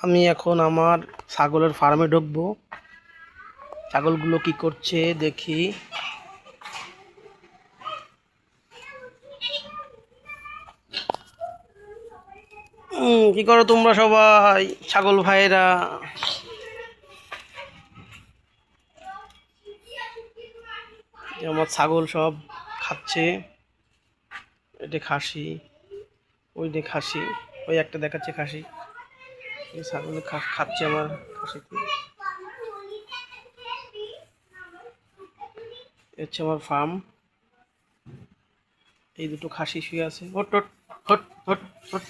আমি এখন আমার ছাগলের ফার্মে ঢুকবো। ছাগলগুলো কি করছে দেখি। কি করো তোমরা সবাই ছাগল ভাইয়েরা? আমার ছাগল সব খাচ্ছে। এটা খাসি, ওই খাসি, ওই একটা দেখাচ্ছে খাসি। এই ছাগল খাচ্ছে আমার খাসিকে। হচ্ছে আমার ফার্ম। এই দুটো খাসি শুয়ে আছে। Hot hot hot hot hot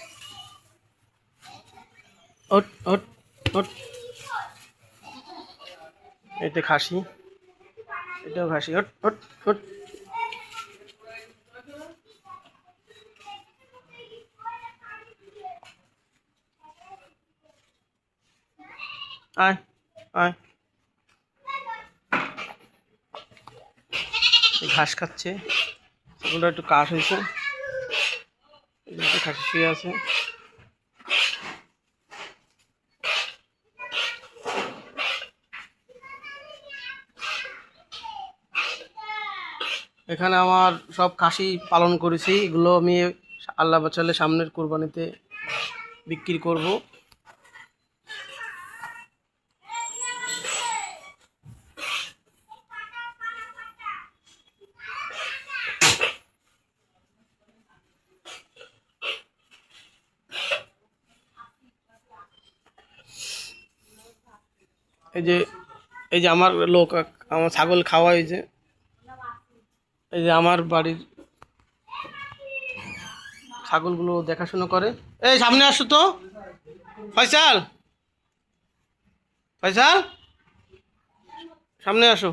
hot hot hot. এটা খাসি, এটাও খাসি। Hot hot hot. আয় আয়। ঘাস খাচ্ছে, ছাগলটা একটু কাশ হয়েছে। খাসি শুয়ে আছে। এখানে আমার সব খাসি পালন করেছি, এগুলো আমি আল্লাহ বাঁচালে সামনের কোরবানিতে বিক্রি করব। এই যে আমার লোক আমার ছাগল খাওয়া, এই যে আমার বাড়ির ছাগলগুলো দেখাশোনা করে। এই সামনে আসো তো ফয়সাল, ফয়সাল সামনে আসো।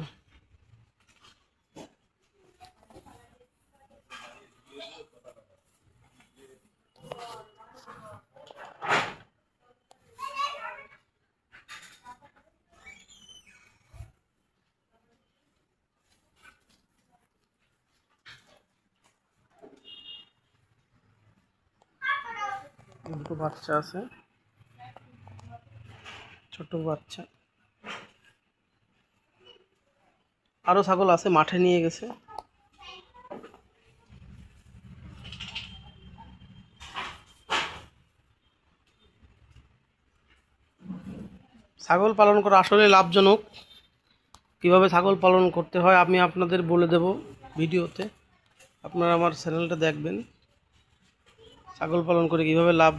দুটো বাচ্চা আছে, ছোট বাচ্চা। আরো ছাগল আছে, মাঠে নিয়ে গেছে। ছাগল পালন করা আসলে লাভজনক। কিভাবে ছাগল পালন করতে হয় আমি আপনাদের বলে দেব ভিডিওতে। আপনারা আমার চ্যানেলটা দেখবেন, ছাগল পালন করে কিভাবে লাভ